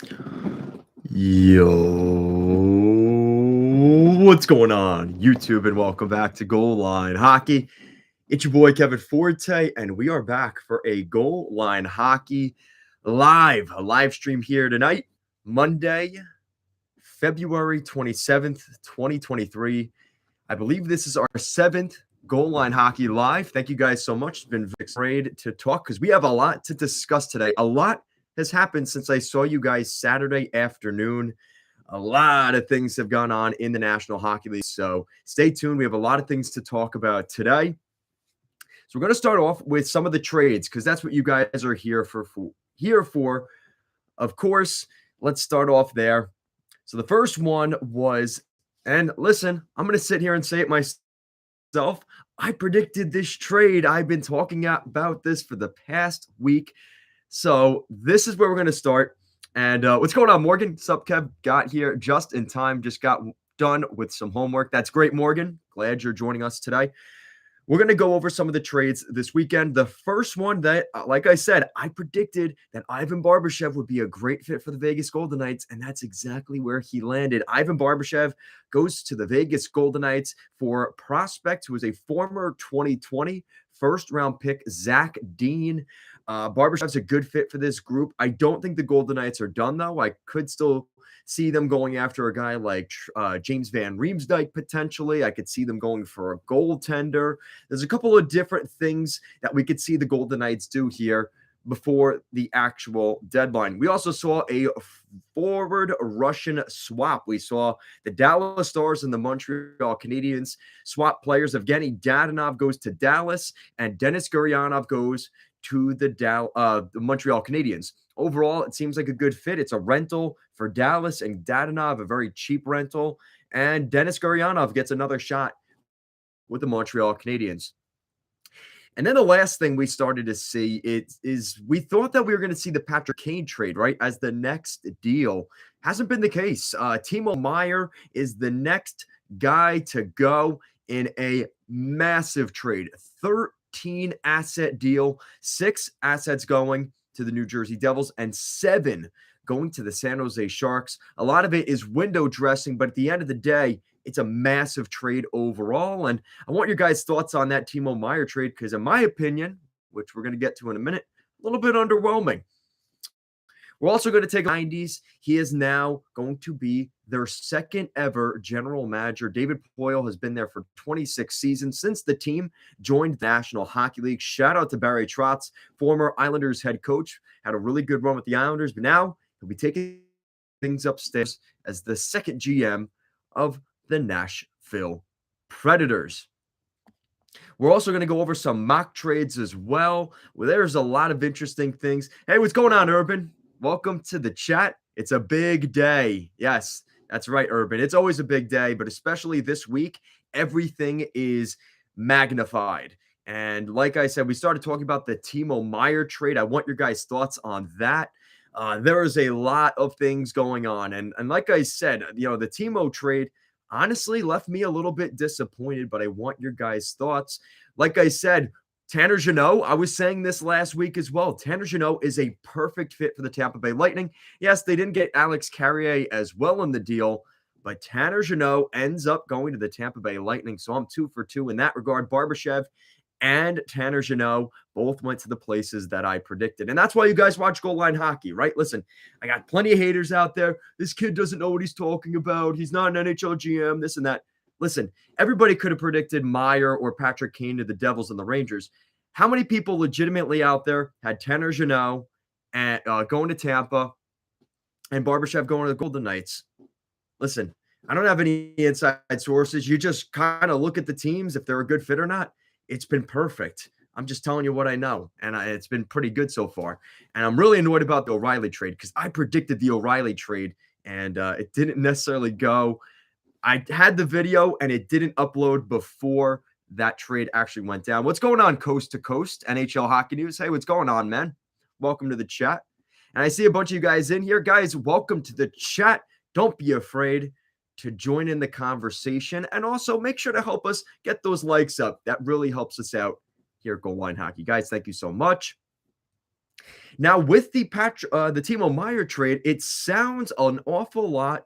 Yo, what's going on, YouTube, and welcome back to Goal Line Hockey. It's your boy Kevin Forte, and we are back for a Goal Line Hockey a live stream here tonight, Monday, February 27th, 2023. I believe this is our seventh Goal Line Hockey Live. Thank you guys so much. It's been great to talk because we have a lot to discuss today. A lot has happened since I saw you guys Saturday afternoon. A lot of things have gone on in the National Hockey League. So stay tuned. We have a lot of things to talk about today. So we're going to start off with some of the trades because that's what you guys are here for. Of course, let's start off there. So the first one was, and listen, I'm going to sit here and say it myself. I predicted this trade. I've been talking about this for the past week. So this is where we're going to start. And what's going on, Morgan? Sup, Kev? Got here just in time. Just got done with some homework. That's great, Morgan. Glad you're joining us today. We're going to go over some of the trades this weekend. The first one that, like I said, I predicted that Ivan Barbashev would be a great fit for the Vegas Golden Knights, and that's exactly where he landed. Ivan Barbashev goes to the Vegas Golden Knights for prospect who is a former 2020 first-round pick, Zach Dean. Barbashev's a good fit for this group. I don't think the Golden Knights are done, though. I could still see them going after a guy like James Van Riemsdyk potentially. I could see them going for a goaltender. There's a couple of different things that we could see the Golden Knights do here before the actual deadline. We also saw a forward Russian swap. We saw the Dallas Stars and the Montreal Canadiens swap players. Evgeny Dadonov goes to Dallas, and Denis Gurianov goes to the Montreal Canadiens. Overall, it seems like a good fit. It's a rental for Dallas, and Dadonov, a very cheap rental. And Denis Gurianov gets another shot with the Montreal Canadiens. And then the last thing we started to see is we thought that we were going to see the Patrick Kane trade, right, as the next deal. Hasn't been the case. Timo Meier is the next guy to go in a massive trade. 13 asset deal, 6 assets going to the New Jersey Devils and 7 going to the San Jose Sharks. A lot of it is window dressing, but at the end of the day, it's a massive trade overall. And I want your guys' thoughts on that Timo Meier trade because, in my opinion, which we're going to get to in a minute, a little bit underwhelming. We're also going to take 90s. He is now going to be their second ever general manager. David Poile has been there for 26 seasons since the team joined the National Hockey League. Shout out to Barry Trotz, former Islanders head coach. Had a really good run with the Islanders, but now he'll be taking things upstairs as the second GM of the Nashville Predators. We're also going to go over some mock trades as well. There's a lot of interesting things. Hey, what's going on, Urban? Welcome to the chat. It's a big day. Yes, that's right, Urban. It's always a big day, but especially this week, everything is magnified. And like I said, we started talking about the Timo Meier trade. I want your guys' thoughts on that. There is a lot of things going on. And like I said, the Timo trade honestly left me a little bit disappointed, but I want your guys' thoughts. Like I said, Tanner Jeannot, I was saying this last week as well. Tanner Jeannot is a perfect fit for the Tampa Bay Lightning. Yes, they didn't get Alex Carrier as well in the deal, but Tanner Jeannot ends up going to the Tampa Bay Lightning. So I'm 2 for 2 in that regard. Barbashev and Tanner Jeannot both went to the places that I predicted. And that's why you guys watch Goal Line Hockey, right? Listen, I got plenty of haters out there. This kid doesn't know what he's talking about. He's not an NHL GM, this and that. Listen, everybody could have predicted Meier or Patrick Kane to the Devils and the Rangers. How many people legitimately out there had Tanner Jeannot and going to Tampa and Barbashev going to the Golden Knights? Listen, I don't have any inside sources. You just kind of look at the teams, if they're a good fit or not. It's been perfect. I'm just telling you what I know, and it's been pretty good so far. And I'm really annoyed about the O'Reilly trade because I predicted the O'Reilly trade, and it didn't necessarily go. I had the video, and it didn't upload before that trade actually went down. What's going on, Coast to Coast, NHL Hockey News? Hey, what's going on, man? Welcome to the chat. And I see a bunch of you guys in here. Guys, welcome to the chat. Don't be afraid to join in the conversation. And also make sure to help us get those likes up. That really helps us out here at Goal Line Hockey. Guys, thank you so much. Now, with the Timo Meier trade, it sounds an awful lot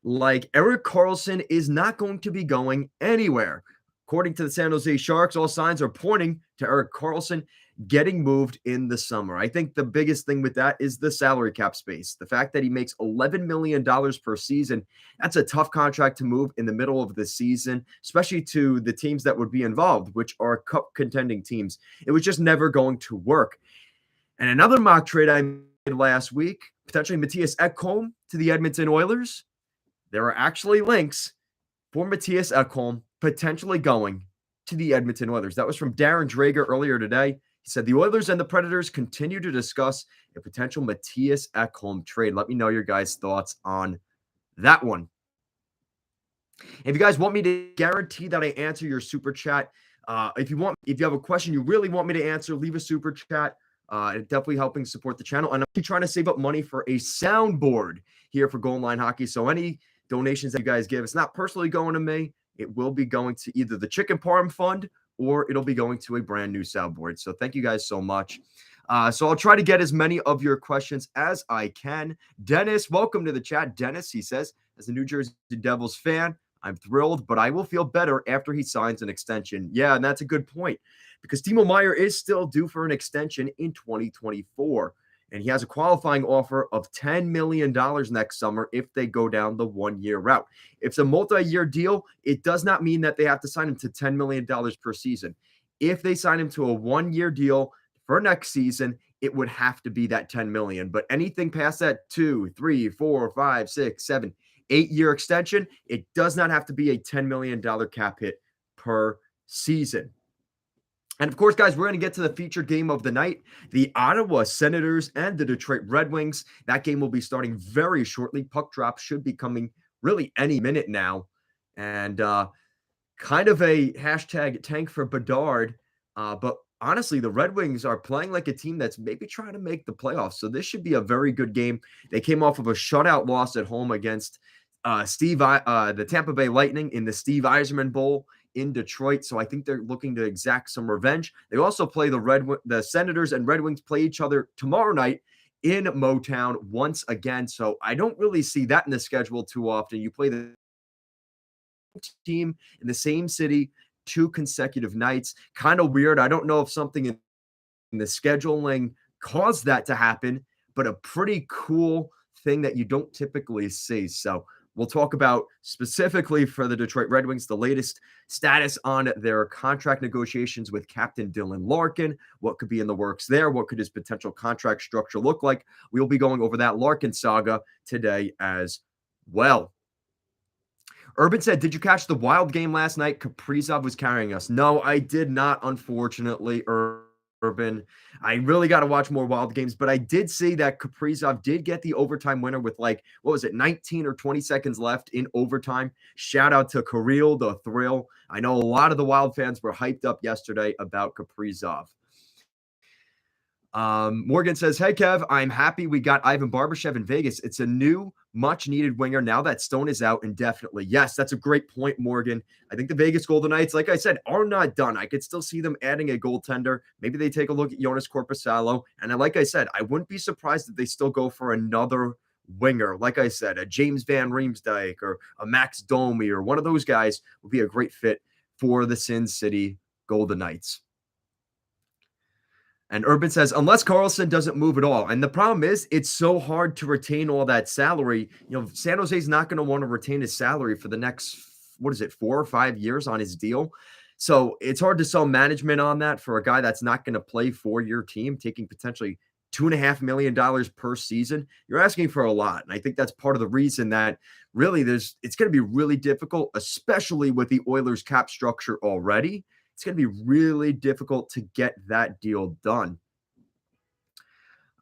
like Erik Karlsson is not going to be going anywhere. According to the San Jose Sharks, all signs are pointing to Erik Karlsson getting moved in the summer. I think the biggest thing with that is the salary cap space. The fact that he makes $11 million per season, that's a tough contract to move in the middle of the season, especially to the teams that would be involved, which are cup contending teams. It was just never going to work. And another mock trade I made last week, potentially Matthias Ekholm to the Edmonton Oilers. There are actually links for Matthias Ekholm potentially going to the Edmonton Oilers. That was from Darren Drager earlier today. He said the Oilers and the Predators continue to discuss a potential Matthias Ekholm trade. Let me know your guys' thoughts on that one. If you guys want me to guarantee that I answer your super chat, if you have a question you really want me to answer, leave a super chat. It's definitely helping support the channel. And I'm trying to save up money for a soundboard here for Goal Line Hockey. So any donations that you guys give, it's not personally going to me. It will be going to either the Chicken Parm Fund or it'll be going to a brand new soundboard. So thank you guys so much. So I'll try to get as many of your questions as I can. Dennis, welcome to the chat. Dennis, he says, as a New Jersey Devils fan, I'm thrilled, but I will feel better after he signs an extension. Yeah, and that's a good point because Timo Meier is still due for an extension in 2024. And he has a qualifying offer of $10 million next summer if they go down the one-year route. If it's a multi-year deal, it does not mean that they have to sign him to $10 million per season. If they sign him to a one-year deal for next season, it would have to be that $10 million. But anything past that 2, 3, 4, 5, 6, 7, 8-year extension, it does not have to be a $10 million cap hit per season. And of course, guys, we're going to get to the featured game of the night, the Ottawa Senators and the Detroit Red Wings. That game will be starting very shortly. Puck drop should be coming really any minute now. And kind of a hashtag tank for Bedard. But honestly, the Red Wings are playing like a team that's maybe trying to make the playoffs. So this should be a very good game. They came off of a shutout loss at home against the Tampa Bay Lightning in the Steve Yzerman Bowl in Detroit. So I think they're looking to exact some revenge. They also play the Senators and Red Wings play each other tomorrow night in Motown once again. So I don't really see that in the schedule too often. You play the team in the same city 2 consecutive nights. Kind of weird. I don't know if something in the scheduling caused that to happen, but a pretty cool thing that you don't typically see. So we'll talk about specifically for the Detroit Red Wings, the latest status on their contract negotiations with Captain Dylan Larkin, what could be in the works there, what could his potential contract structure look like. We'll be going over that Larkin saga today as well. Urban said, did you catch the Wild game last night? Kaprizov was carrying us. No, I did not, unfortunately, Urban. I really got to watch more Wild games, but I did see that Kaprizov did get the overtime winner with 19 or 20 seconds left in overtime. Shout out to Kirill, the thrill. I know a lot of the Wild fans were hyped up yesterday about Kaprizov. Morgan says, hey, Kev, I'm happy we got Ivan Barbashev in Vegas. It's a new, much-needed winger now that Stone is out indefinitely. Yes, that's a great point, Morgan. I think the Vegas Golden Knights, like I said, are not done. I could still see them adding a goaltender. Maybe they take a look at Jonas Korpisalo. And like I said, I wouldn't be surprised if they still go for another winger. Like I said, a James Van Riemsdyk or a Max Domi or one of those guys would be a great fit for the Sin City Golden Knights. And Urban says, unless Karlsson doesn't move at all. And the problem is, it's so hard to retain all that salary. San Jose's not going to want to retain his salary for the next, 4 or 5 years on his deal. So it's hard to sell management on that for a guy that's not going to play for your team, taking potentially $2.5 million per season. You're asking for a lot. And I think that's part of the reason that really it's going to be really difficult, especially with the Oilers cap structure already. It's going to be really difficult to get that deal done.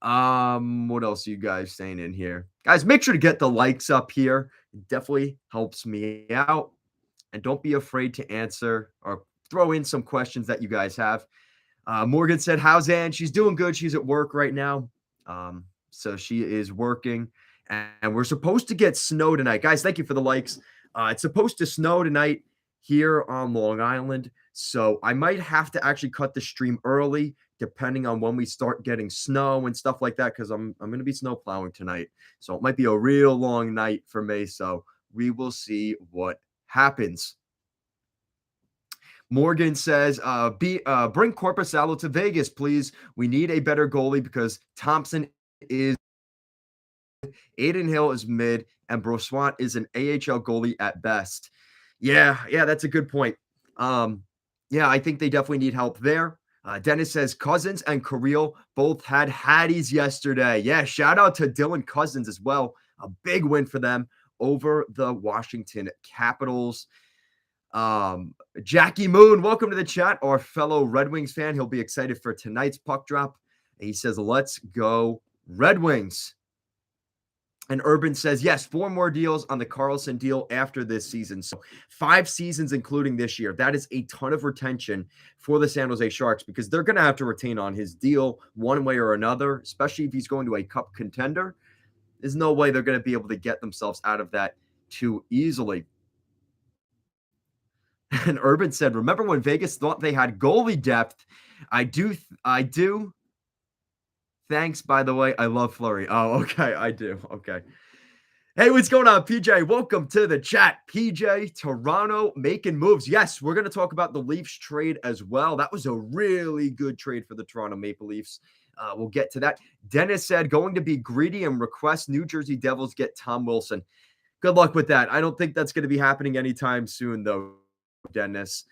What else are you guys saying in here? Guys, make sure to get the likes up here. It definitely helps me out. And don't be afraid to answer or throw in some questions that you guys have. Morgan said, how's Ann? She's doing good. She's at work right now. So she is working. And we're supposed to get snow tonight. Guys, thank you for the likes. It's supposed to snow tonight here on Long Island. So I might have to actually cut the stream early depending on when we start getting snow and stuff like that, because I'm going to be snow plowing tonight. So it might be a real long night for me. So we will see what happens. Morgan says, bring Corpusalo to Vegas, please. We need a better goalie because Thompson is Aiden Hill is mid, and Brossoit is an AHL goalie at best. Yeah, that's a good point. Yeah, I think they definitely need help there. Dennis says Cousins and Carrillo both had Hatties yesterday. Yeah, shout out to Dylan Cousins as well. A big win for them over the Washington Capitals. Jackie Moon, welcome to the chat. Our fellow Red Wings fan. He'll be excited for tonight's puck drop. He says, let's go Red Wings. And Urban says, yes, 4 more deals on the Carlson deal after this season. So 5 seasons, including this year. That is a ton of retention for the San Jose Sharks because they're going to have to retain on his deal one way or another, especially if he's going to a cup contender. There's no way they're going to be able to get themselves out of that too easily. And Urban said, remember when Vegas thought they had goalie depth? I do. Thanks, by the way. I love Fleury. Oh, okay. I do. Okay. Hey, what's going on, PJ? Welcome to the chat. PJ, Toronto making moves. Yes, we're going to talk about the Leafs trade as well. That was a really good trade for the Toronto Maple Leafs. We'll get to that. Dennis said, going to be greedy and request New Jersey Devils get Tom Wilson. Good luck with that. I don't think that's going to be happening anytime soon, though, Dennis.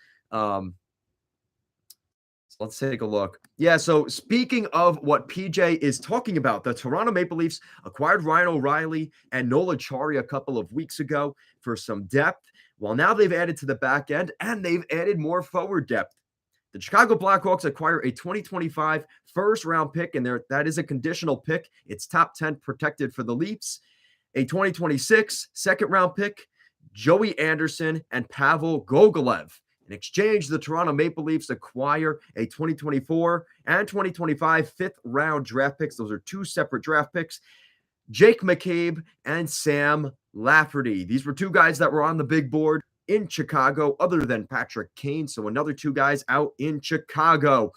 So let's take a look. Yeah, so speaking of what PJ is talking about, the Toronto Maple Leafs acquired Ryan O'Reilly and Nola Chari a couple of weeks ago for some depth. Well, now they've added to the back end and they've added more forward depth. The Chicago Blackhawks acquire a 2025 first-round pick, and that is a conditional pick. It's top 10 protected for the Leafs. A 2026 second-round pick, Joey Anderson and Pavel Gogolev. In exchange, the Toronto Maple Leafs acquire a 2024 and 2025 fifth-round draft picks. Those are 2 separate draft picks. Jake McCabe and Sam Lafferty. These were 2 guys that were on the big board in Chicago other than Patrick Kane. So another 2 guys out in Chicago.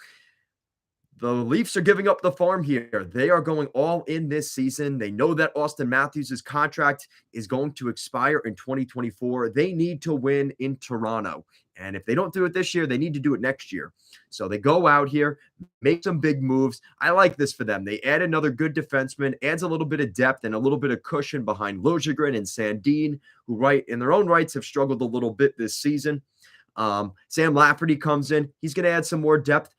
The Leafs are giving up the farm here. They are going all in this season. They know that Austin Matthews' contract is going to expire in 2024. They need to win in Toronto. And if they don't do it this year, they need to do it next year. So they go out here, make some big moves. I like this for them. They add another good defenseman, adds a little bit of depth and a little bit of cushion behind Liljegren and Sandin, who in their own rights have struggled a little bit this season. Sam Lafferty comes in. He's going to add some more depth.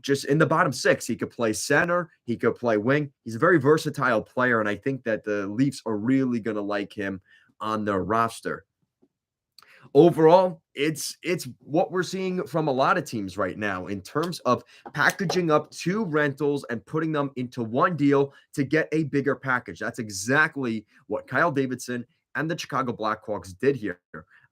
Just in the bottom 6, he could play center, he could play wing. He's a very versatile player, and I think that the Leafs are really going to like him on their roster. Overall, it's what we're seeing from a lot of teams right now in terms of packaging up 2 rentals and putting them into one deal to get a bigger package. That's exactly what Kyle Davidson and the Chicago Blackhawks did here.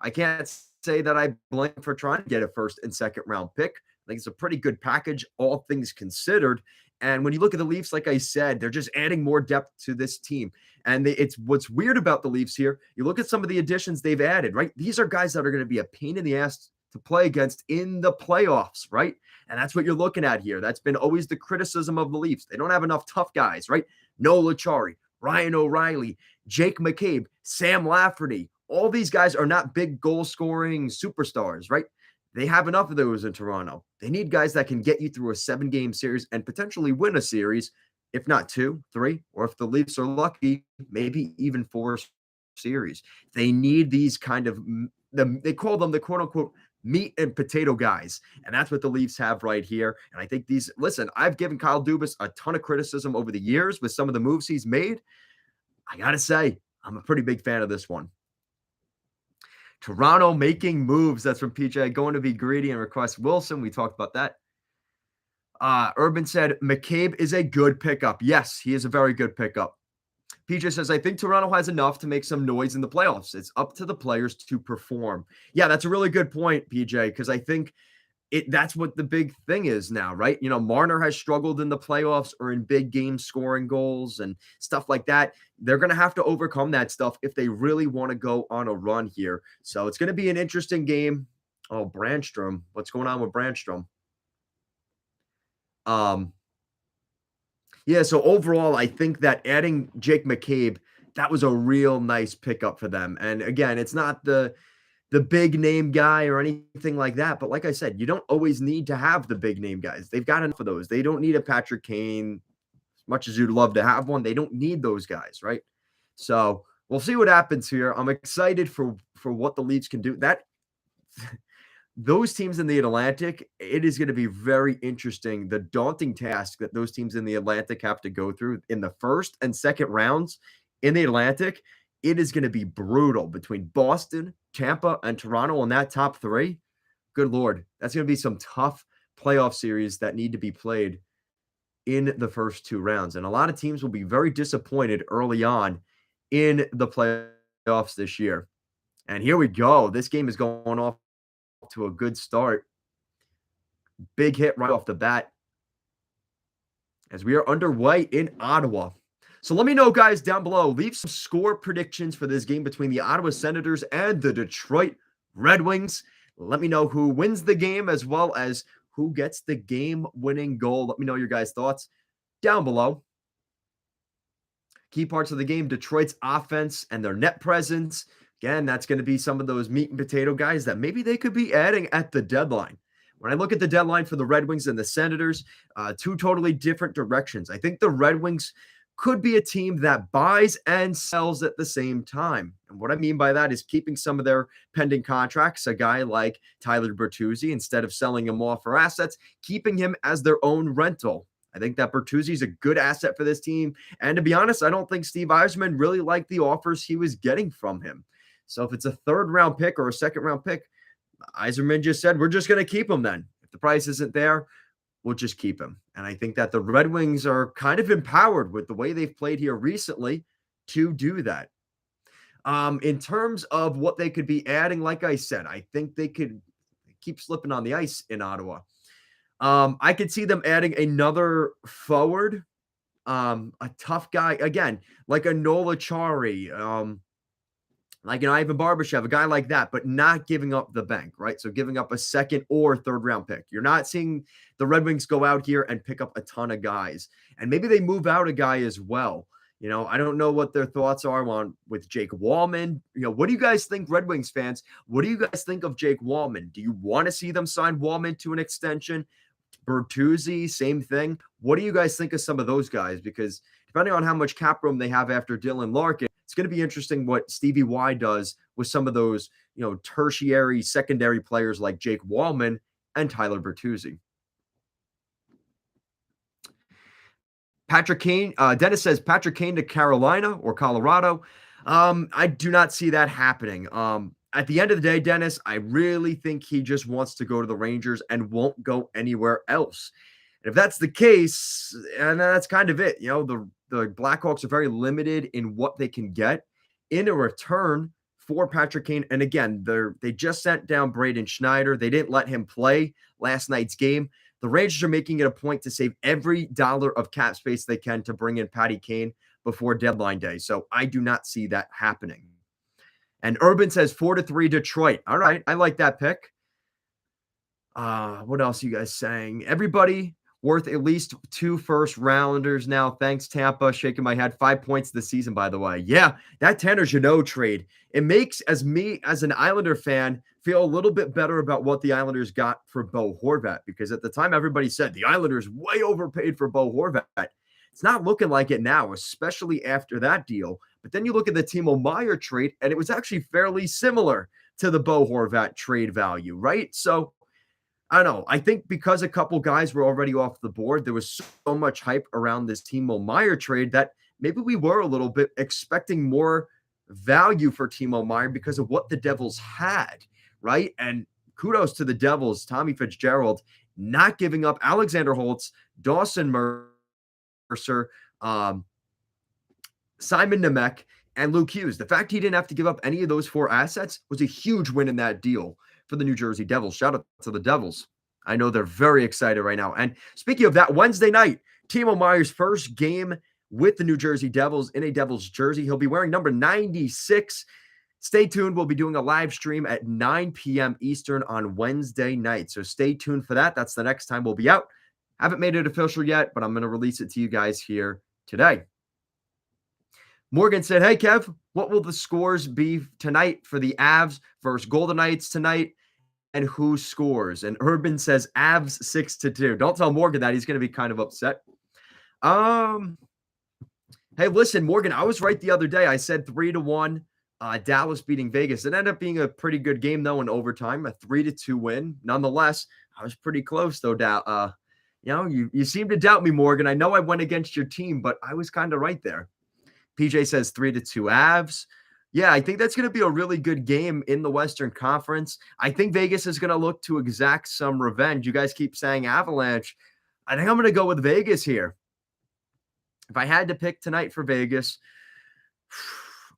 I can't say that I blame for trying to get a first and second round pick. I think it's a pretty good package, all things considered. And when you look at the Leafs, like I said, they're just adding more depth to this team. And it's what's weird about the Leafs here. You look at some of the additions they've added, right? These are guys that are going to be a pain in the ass to play against in the playoffs, right? And that's what you're looking at here. That's been always the criticism of the Leafs. They don't have enough tough guys, right? Nola Chari, Ryan O'Reilly, Jake McCabe, Sam Lafferty. All these guys are not big goal-scoring superstars, right? They have enough of those in Toronto. They need guys that can get you through a 7-game series and potentially win a series, if not 2, 3, or if the Leafs are lucky, maybe even 4 series. They need these kind of, they call them the quote-unquote meat and potato guys, and that's what the Leafs have right here. And I think listen, I've given Kyle Dubas a ton of criticism over the years with some of the moves he's made. I got to say, I'm a pretty big fan of this one. Toronto making moves. That's from PJ. Going to be greedy and request Wilson. We talked about that. Urban said, McCabe is a good pickup. Yes, he is a very good pickup. PJ says, I think Toronto has enough to make some noise in the playoffs. It's up to the players to perform. Yeah, that's a really good point, PJ, because I think that's what the big thing is now, right? Marner has struggled in the playoffs or in big games scoring goals and stuff like that. They're going to have to overcome that stuff if they really want to go on a run here. So it's going to be an interesting game. Oh, Brandstrom. What's going on with Brandstrom? Um, yeah, so overall, I think that adding Jake McCabe, that was a real nice pickup for them. And again, it's not the big name guy or anything like that. But like I said, you don't always need to have the big name guys. They've got enough of those. They don't need a Patrick Kane, as much as you'd love to have one. They don't need those guys, right? So we'll see what happens here. I'm excited for what the Leafs can do. That those teams in the Atlantic, it is going to be very interesting. The daunting task that those teams in the Atlantic have to go through in the first and second rounds in the Atlantic, it is going to be brutal between Boston, Tampa, and Toronto on that top three. Good Lord. That's going to be some tough playoff series that need to be played in the first two rounds. And a lot of teams will be very disappointed early on in the playoffs this year. And here we go. This game is going off to a good start. Big hit right off the bat as we are underway in Ottawa. So let me know, guys, down below. Leave some score predictions for this game between the Ottawa Senators and the Detroit Red Wings. Let me know who wins the game as well as who gets the game-winning goal. Let me know your guys' thoughts down below. Key parts of the game, Detroit's offense and their net presence. Again, that's going to be some of those meat and potato guys that maybe they could be adding at the deadline. When I look at the deadline for the Red Wings and the Senators, two totally different directions. I think the Red Wings could be a team that buys and sells at the same time. And what I mean by that is keeping some of their pending contracts, a guy like Tyler Bertuzzi, instead of selling him off for assets, keeping him as their own rental. I think that Bertuzzi is a good asset for this team. And to be honest, I don't think Steve Yzerman really liked the offers he was getting from him. So if it's a third-round pick or a second-round pick, Yzerman just said, we're just going to keep him then. If the price isn't there, we'll just keep him. And I think that the Red Wings are kind of empowered with the way they've played here recently to do that. In terms of what they could be adding, like I said, I think they could keep slipping on the ice in Ottawa. I could see them adding another forward, a tough guy, again, like a Nola Chari, like an Ivan Barbashev, a guy like that, but not giving up the bank, right? So giving up a second or third round pick. You're not seeing the Red Wings go out here and pick up a ton of guys. And maybe they move out a guy as well. You know, I don't know what their thoughts are on with Jake Wallman. You know, what do you guys think, Red Wings fans? What do you guys think of Jake Wallman? Do you want to see them sign Wallman to an extension? Bertuzzi, same thing. What do you guys think of some of those guys? Because depending on how much cap room they have after Dylan Larkin, it's going to be interesting what Stevie Y does with some of those, you know, tertiary, secondary players like Jake Wallman and Tyler Bertuzzi. Patrick Kane, Dennis says Patrick Kane to Carolina or Colorado. I do not see that happening. At the end of the day, Dennis, I really think he just wants to go to the Rangers and won't go anywhere else. And if that's the case, and that's kind of it, you know, the Blackhawks are very limited in what they can get in a return for Patrick Kane. And again, they just sent down Braden Schneider. They didn't let him play last night's game. The Rangers are making it a point to save every dollar of cap space they can to bring in Patty Kane before deadline day. So I do not see that happening. And Urban says 4-3 Detroit. All right, I like that pick. What else are you guys saying? Everybody worth at least 2 first-rounders now. Thanks, Tampa. Shaking my head. 5 points this season, by the way. Yeah, that Tanner Jeannot trade. It makes me, as an Islander fan, feel a little bit better about what the Islanders got for Bo Horvat. Because at the time, everybody said the Islanders way overpaid for Bo Horvat. It's not looking like it now, especially after that deal. But then you look at the Timo Meier trade, and it was actually fairly similar to the Bo Horvat trade value, right? So I don't know. I think because a couple guys were already off the board, there was so much hype around this Timo Meier trade that maybe we were a little bit expecting more value for Timo Meier because of what the Devils had, right? And kudos to the Devils, Tommy Fitzgerald, not giving up Alexander Holtz, Dawson Mercer, Simon Nemec, and Luke Hughes. The fact he didn't have to give up any of those 4 assets was a huge win in that deal for the New Jersey Devils. Shout out to the Devils. I know they're very excited right now. And speaking of that, Wednesday night, Timo Meier's first game with the New Jersey Devils in a Devils jersey. He'll be wearing number 96. Stay tuned. We'll be doing a live stream at 9 p.m. Eastern on Wednesday night. So stay tuned for that. That's the next time we'll be out. Haven't made it official yet, but I'm going to release it to you guys here today. Morgan said, hey, Kev, what will the scores be tonight for the Avs versus Golden Knights tonight? And who scores? And Urban says Avs 6-2. Don't tell Morgan that. He's going to be kind of upset. Hey, listen, Morgan, I was right the other day. I said 3-1. Dallas beating Vegas. It ended up being a pretty good game, though, in overtime, a 3-2 win. Nonetheless, I was pretty close, though. You seem to doubt me, Morgan. I know I went against your team, but I was kind of right there. PJ says 3-2 Avs. Yeah, I think that's going to be a really good game in the Western Conference. I think Vegas is going to look to exact some revenge. You guys keep saying Avalanche. I think I'm going to go with Vegas here. If I had to pick tonight for Vegas,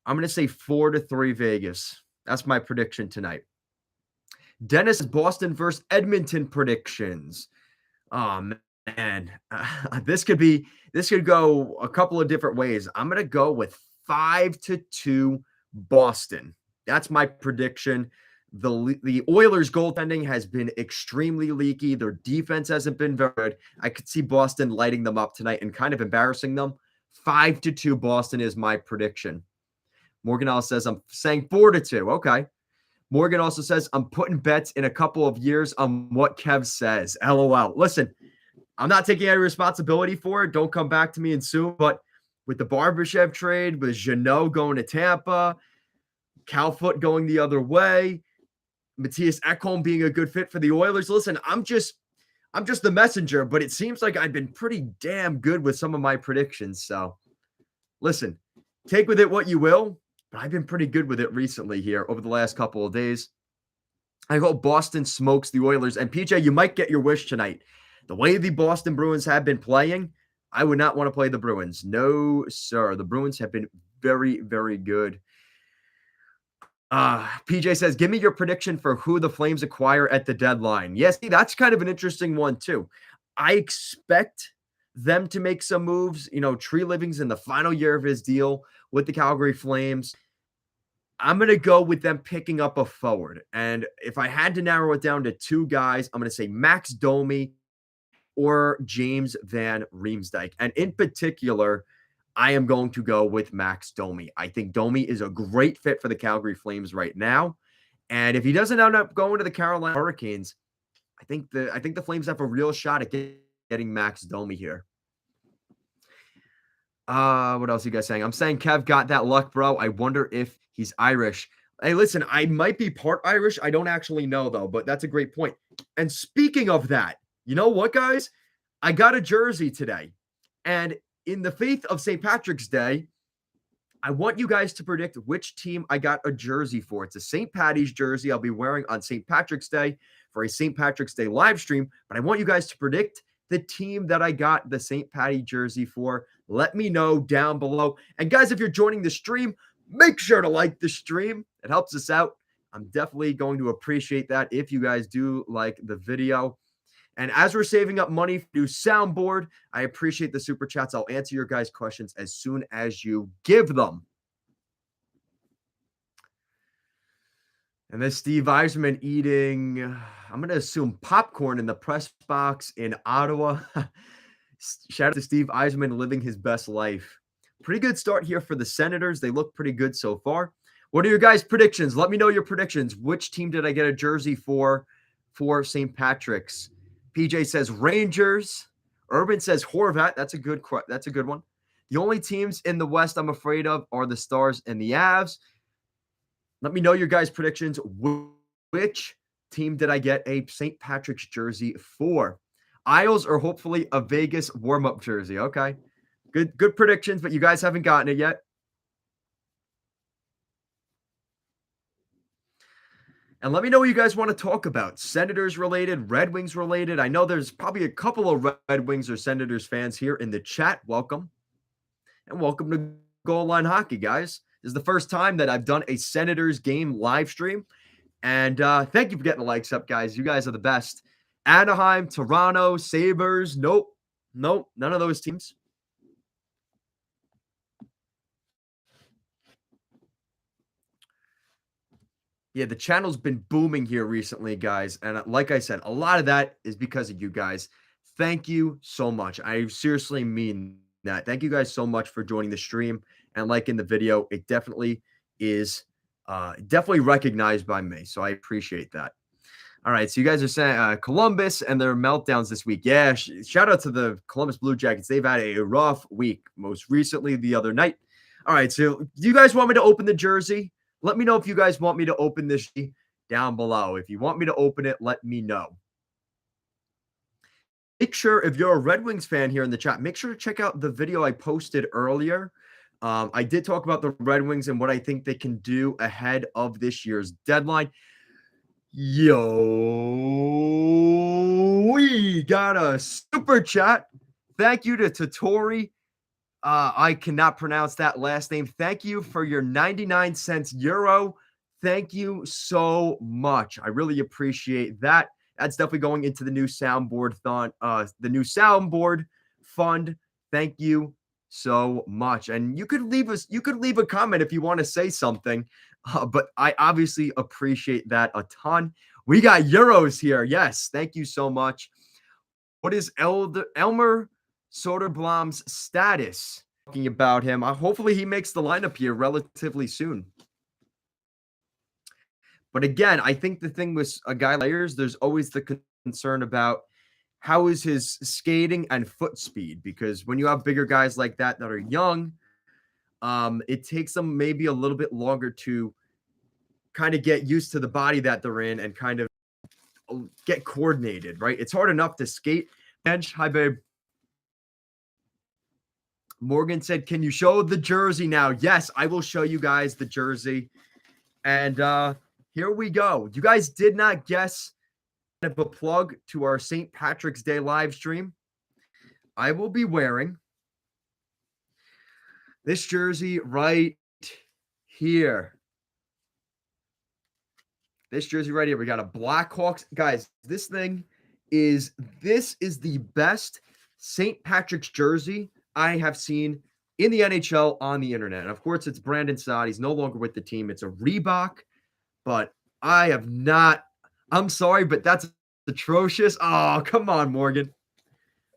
I'm going to say 4-3 Vegas. That's my prediction tonight. Dennis, Boston versus Edmonton predictions. Oh, man. This could go a couple of different ways. I'm going to go with 5-2 Boston. That's my prediction. The Oilers' goaltending has been extremely leaky. Their defense hasn't been very good. I could see Boston lighting them up tonight and kind of embarrassing them. 5-2 Boston is my prediction. Morgan also says, I'm saying 4-2. Okay. Morgan also says, I'm putting bets in a couple of years on what Kev says. LOL. Listen, I'm not taking any responsibility for it. Don't come back to me and sue. But with the Barbashev trade, with Jeannot going to Tampa, Calfoot going the other way, Matthias Ekholm being a good fit for the Oilers. Listen, I'm just the messenger, but it seems like I've been pretty damn good with some of my predictions. So listen, take with it what you will, but I've been pretty good with it recently here over the last couple of days. I hope Boston smokes the Oilers. And PJ, you might get your wish tonight. The way the Boston Bruins have been playing, I would not want to play the Bruins. No, sir. The Bruins have been very, very good. PJ says, give me your prediction for who the Flames acquire at the deadline. Yes, that's kind of an interesting one, too. I expect them to make some moves. Tree Living's in the final year of his deal with the Calgary Flames. I'm going to go with them picking up a forward. And if I had to narrow it down to two guys, I'm going to say Max Domi or James Van Riemsdyk. And in particular, I am going to go with Max Domi. I think Domi is a great fit for the Calgary Flames right now. And if he doesn't end up going to the Carolina Hurricanes, I think the Flames have a real shot at getting Max Domi here. What else are you guys saying? I'm saying Kev got that luck, bro. I wonder if he's Irish. Hey, listen, I might be part Irish. I don't actually know, though, but that's a great point. And speaking of that, you know what, guys? I got a jersey today. And in the faith of St. Patrick's Day, I want you guys to predict which team I got a jersey for. It's a St. Patty's jersey I'll be wearing on St. Patrick's Day for a St. Patrick's Day live stream. But I want you guys to predict the team that I got the St. Patty jersey for. Let me know down below. And guys, if you're joining the stream, make sure to like the stream. It helps us out. I'm definitely going to appreciate that if you guys do like the video. And as we're saving up money for new soundboard, I appreciate the super chats. I'll answer your guys' questions as soon as you give them. And then Steve Yzerman eating, I'm going to assume popcorn in the press box in Ottawa. Shout out to Steve Yzerman living his best life. Pretty good start here for the Senators. They look pretty good so far. What are your guys' predictions? Let me know your predictions. Which team did I get a jersey for St. Patrick's? PJ says Rangers. Urban says Horvat. That's a good one. The only teams in the West I'm afraid of are the Stars and the Avs. Let me know your guys' predictions. Which team did I get a St. Patrick's jersey for? Isles or hopefully a Vegas warm-up jersey. Okay. Good predictions, but you guys haven't gotten it yet. And let me know what you guys want to talk about. Senators related, Red Wings related. I know there's probably a couple of Red Wings or Senators fans here in the chat. Welcome. And welcome to Goal Line Hockey, guys. This is the first time that I've done a Senators game live stream. And thank you for getting the likes up, guys. You guys are the best. Anaheim, Toronto, Sabres. Nope. None of those teams. Yeah, the channel's been booming here recently, guys. And like I said, a lot of that is because of you guys. Thank you so much. I seriously mean that. Thank you guys so much for joining the stream and liking the video. It definitely is definitely recognized by me. So I appreciate that. All right, so you guys are saying Columbus and their meltdowns this week. Yeah, shout out to the Columbus Blue Jackets. They've had a rough week, most recently the other night. All right, so do you guys want me to open the jersey? Let me know if you guys want me to open this down below. If you want me to open it, let me know. Make sure, if you're a Red Wings fan here in the chat, make sure to check out the video I posted earlier. I did talk about the Red Wings and what I think they can do ahead of this year's deadline. Yo, we got a super chat. Thank you to Totori. I cannot pronounce that last name. Thank you for your 99 cents euro. Thank you so much. I really appreciate that. That's definitely going into the new soundboard fund. Thank you so much. And you could leave a comment if you want to say something. But I obviously appreciate that a ton. We got euros here. Yes, thank you so much. What is Elmer Soderblom's status? Talking about him. Hopefully he makes the lineup here relatively soon. But again, I think the thing with a guy like players, there's always the concern about how is his skating and foot speed, because when you have bigger guys like that are young, it takes them maybe a little bit longer to kind of get used to the body that they're in and kind of get coordinated, right? It's hard enough to skate. Bench, hi, babe. Morgan said, can you show the jersey now? Yes, I will show you guys the jersey. And here we go. You guys did not guess a plug to our St. Patrick's Day live stream. I will be wearing this jersey right here. This jersey right here. We got a Blackhawks. Guys, this is the best St. Patrick's jersey I have seen in the NHL on the internet. And of course, it's Brandon Saad. He's no longer with the team. It's a Reebok, but I have not. I'm sorry, but that's atrocious. Oh, come on, Morgan.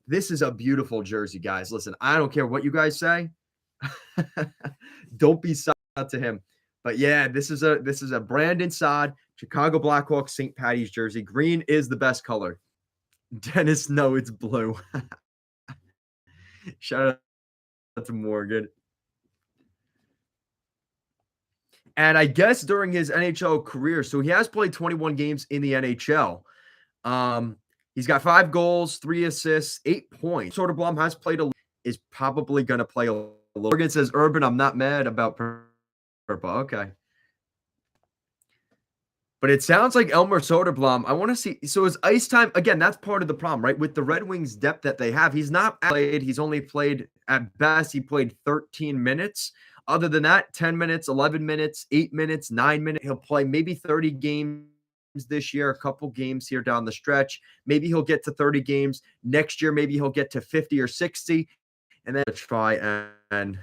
This is a beautiful jersey, guys. Listen, I don't care what you guys say. Don't be sad to him. But yeah, this is a Brandon Saad Chicago Blackhawks St. Patty's jersey. Green is the best color. Dennis, no, it's blue. Shout out to Morgan. And I guess during his NHL career, so he has played 21 games in the NHL. He's got 5 goals, 3 assists, 8 points. Soderblom has played is probably going to play a little. Morgan says, Urban, I'm not mad about purple. Okay. But it sounds like Elmer Soderblom. I want to see. So his ice time, again, that's part of the problem, right? With the Red Wings depth that they have, he's not played. He's only played, at best, he played 13 minutes. Other than that, 10 minutes, 11 minutes, 8 minutes, 9 minutes. He'll play maybe 30 games this year, a couple games here down the stretch. Maybe he'll get to 30 games. Next year, maybe he'll get to 50 or 60. And then try and